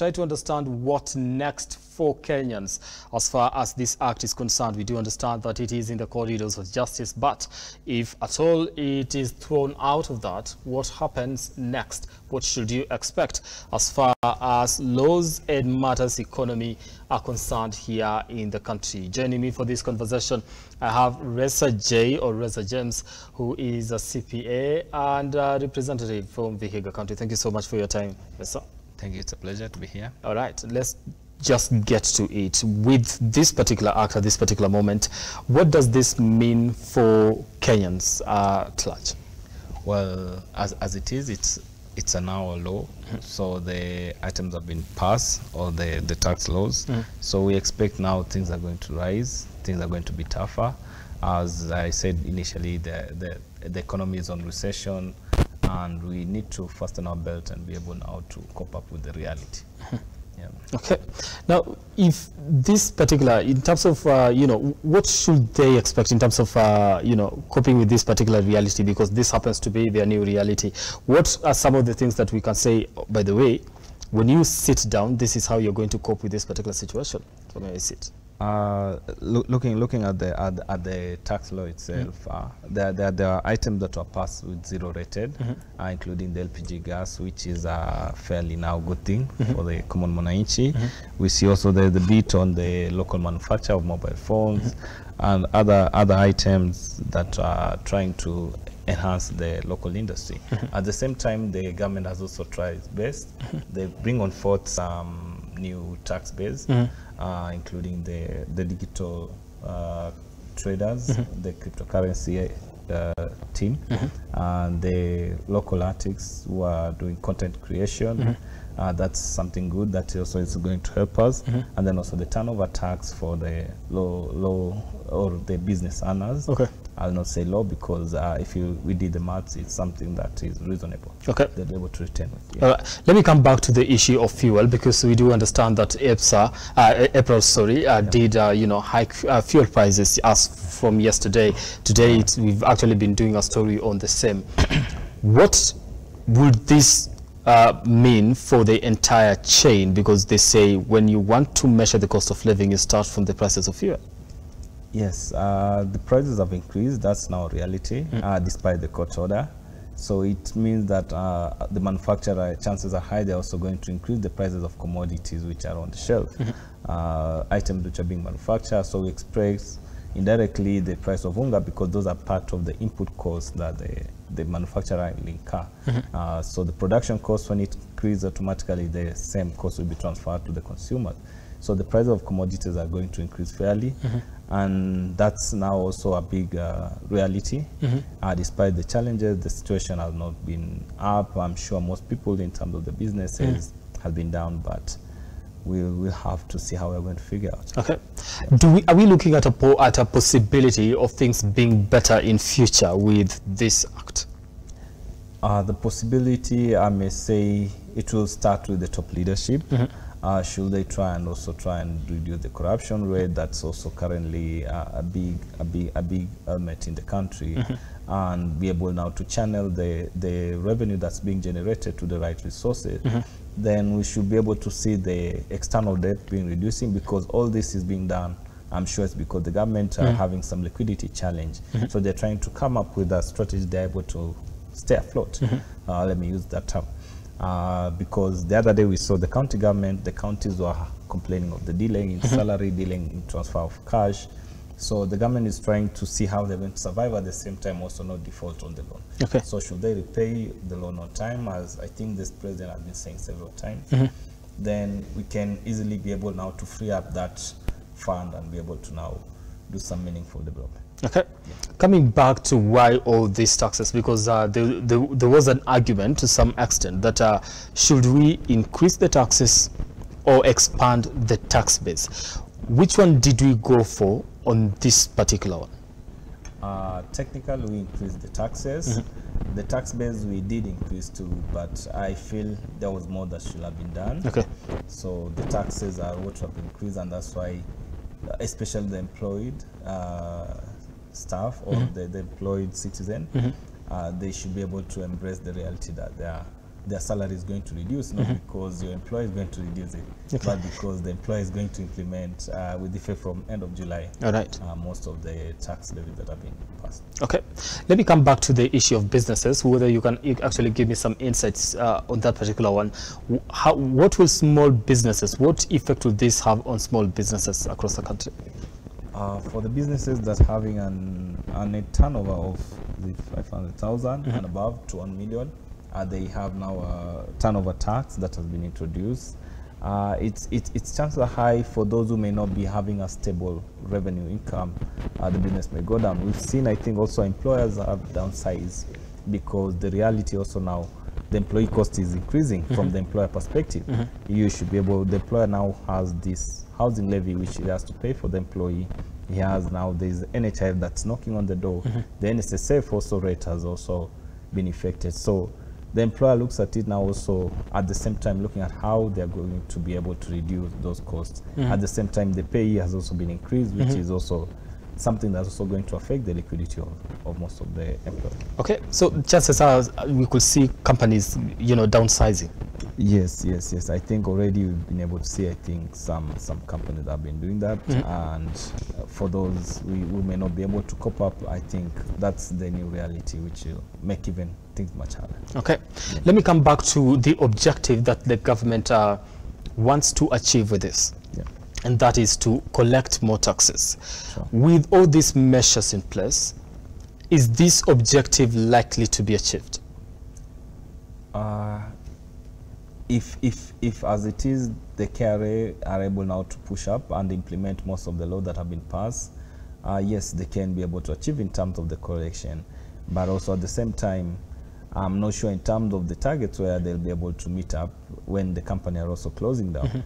try to understand what next for Kenyans as far as this act is concerned. We do understand that it is in the corridors of justice, but if at all it is thrown out of that, what happens next? What should you expect as far as laws and matters economy are concerned here in the country? Joining me for this conversation, I have Reza James, who is a CPA and representative from Vihiga County. Thank you so much for your time, Reza. Thank you. It's a pleasure to be here. All right, let's just get to it. With this particular act at this particular moment, what does this mean for Kenyans at large? Well, as it is, it's an hour law. So the items have been passed, or the tax laws. So we expect now things are going to rise, things are going to be tougher. As I said initially, the economy is on recession, and we need to fasten our belt and be able now to cope up with the reality. Yeah. Okay. Now, if this particular, in terms of, what should they expect in terms of, coping with this particular reality, because this happens to be their new reality? What are some of the things that we can say, by the way, when you sit down, this is how you're going to cope with this particular situation? So may I sit? Looking at the tax law itself, there are items that were passed with zero rated, including the LPG gas, which is a fairly now good thing for the common mwananchi. We see also the bit on the local manufacture of mobile phones and other items that are trying to enhance the local industry. At the same time, the government has also tried its best. They bring on forth some new tax base, including the digital traders, the cryptocurrency team, and the local artists who are doing content creation. That's something good that also is going to help us. And then also the turnover tax for the low or the business owners. Okay. I'll not say low, because if we did the maths, it's something that is reasonable. Okay. They'll be able to retain it. Yeah. Let me come back to the issue of fuel, because we do understand that April did hike fuel prices as from yesterday. Today we've actually been doing a story on the same. What would this mean for the entire chain? Because they say when you want to measure the cost of living, you start from the prices of fuel. Yes, the prices have increased. That's now reality, despite the court order. So it means that the manufacturer, chances are high, they're also going to increase the prices of commodities which are on the shelf, items which are being manufactured. So we expect indirectly the price of unga, because those are part of the input costs that the manufacturer will incur. So the production cost, when it increases, automatically the same cost will be transferred to the consumer. So the price of commodities are going to increase fairly, and that's now also a big reality. Despite the challenges, the situation has not been up. I'm sure most people in terms of the businesses have been down, but we'll have to see how we're going to figure out. Okay. Yeah. Are we looking at a possibility of things being better in future with this act? The possibility, I may say, it will start with the top leadership. Should they try and reduce the corruption rate? That's also currently a big element in the country, and be able now to channel the revenue that's being generated to the right resources. Then we should be able to see the external debt being reducing, because all this is being done, I'm sure it's because the government are having some liquidity challenge. So they're trying to come up with a strategy they're able to stay afloat. Let me use that term. Because the other day we saw the county government, the counties were complaining of the delay in salary, delay in transfer of cash. So the government is trying to see how they're going to survive, at the same time also not default on the loan. Okay. So should they repay the loan on time, as I think this president has been saying several times, then we can easily be able now to free up that fund and be able to now do some meaningful development. Okay. Yeah. Coming back to why all these taxes, because there was an argument to some extent that should we increase the taxes or expand the tax base? Which one did we go for on this particular one? Technically, we increased the taxes. The tax base we did increase too, but I feel there was more that should have been done. Okay. So the taxes are what have increased, and that's why, especially the employed staff or the employed citizen, they should be able to embrace the reality that they are their salary is going to reduce, not because your employer is going to reduce it, but because the employer is going to implement with effect from end of July. All right. Most of the tax levies that have been passed. Okay, let me come back to the issue of businesses. Whether you can actually give me some insights on that particular one. What will small businesses? What effect will this have on small businesses across the country? For the businesses that having a net turnover of 500,000 and above to 1 million, they have now a turnover tax that has been introduced. Its chances are high for those who may not be having a stable revenue income. The business may go down. We've seen, I think, also employers have downsized because the reality also now, the employee cost is increasing from the employer perspective. You should be able, the employer now has this housing levy which he has to pay for the employee. He has now, there's NHIF that's knocking on the door. The NSSF also rate has also been affected. So the employer looks at it now also at the same time looking at how they're going to be able to reduce those costs. At the same time, the pay has also been increased, which is also something that's also going to affect the liquidity of most of the employees. Okay, so chances are we could see companies, downsizing. Yes. I think already we've been able to see, I think, some companies have been doing that. And for those who may not be able to cope up, I think that's the new reality, which will make even things much harder. Okay, let me come back to the objective that the government wants to achieve with this. And that is to collect more taxes. Sure. With all these measures in place, is this objective likely to be achieved? If as it is, the KRA are able now to push up and implement most of the law that have been passed, yes, they can be able to achieve in terms of the collection. But also at the same time, I'm not sure in terms of the targets where they'll be able to meet up when the company are also closing down.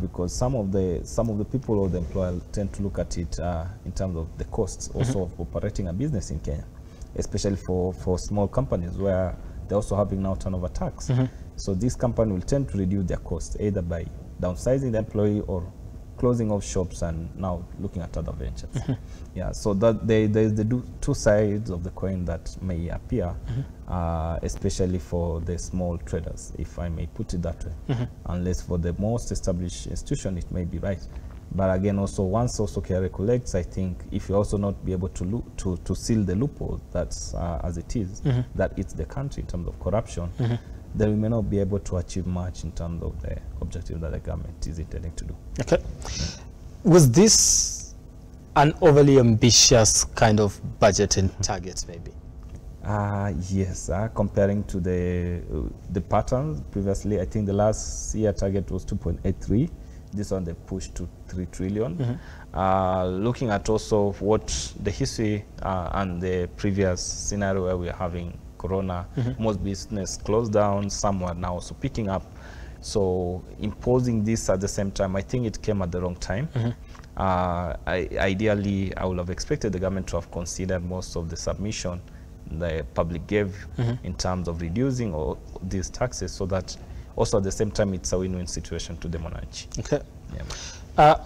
Because some of the people or the employer tend to look at it in terms of the costs also of operating a business in Kenya, especially for small companies where they're also having now turnover tax. So this company will tend to reduce their costs either by downsizing the employee or closing off shops and now looking at other ventures. Yeah, so that there's the two sides of the coin that may appear, especially for the small traders, if I may put it that way. Unless for the most established institution, it may be right. But again, also once also KRA collects, I think if you also not be able to seal the loophole that's as it is, that it's the country in terms of corruption, then we may not be able to achieve much in terms of the objective that the government is intending to do. Okay. Was this an overly ambitious kind of budget and targets, maybe? Yes, comparing to the patterns previously, I think the last year target was 2.83. This one they pushed to 3 trillion. Looking at also what the history and the previous scenario where we are having Corona, most business closed down, some are now also picking up. So imposing this at the same time, I think it came at the wrong time. Ideally, I would have expected the government to have considered most of the submission the public gave in terms of reducing all these taxes, so that also at the same time it's a win-win situation to the monarchy. Okay. Yeah.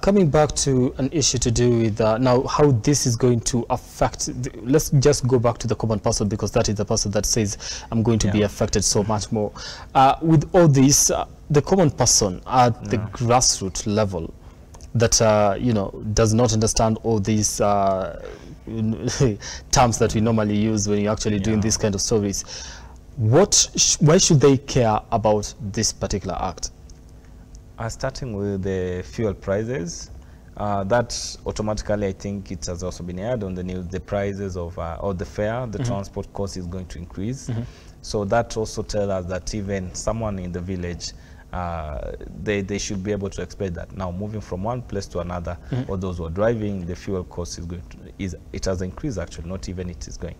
Coming back to an issue to do with now how this is going to affect, let's just go back to the common person, because that is the person that says I'm going to be affected so much more. With all this, the common person at the grassroots level that does not understand all these terms that we normally use when you're actually doing these kind of stories, why should they care about this particular act? Starting with the fuel prices, that automatically, I think it has also been aired on the news, the prices of or the fare, the transport cost is going to increase. So that also tells us that even someone in the village, they should be able to expect that. Now, moving from one place to another, or those who are driving, the fuel cost is going to, it has increased actually, not even it is going.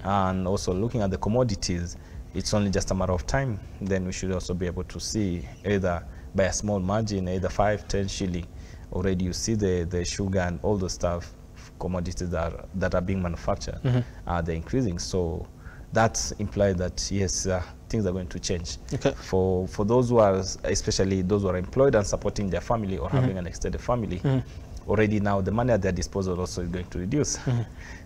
And also looking at the commodities, it's only just a matter of time. Then we should also be able to see either by a small margin, either 5-10 shilling. Already you see the sugar and all the stuff, commodities that are being manufactured, they're increasing. So that implies that yes, things are going to change. Okay. For those who are, especially those who are employed and supporting their family or having an extended family, already now the money at their disposal also is going to reduce.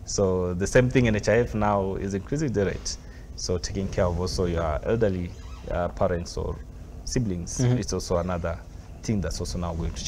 So the same thing in NHIF now is increasing the rate. So taking care of also your elderly parents or siblings. It's also another thing that's also now going to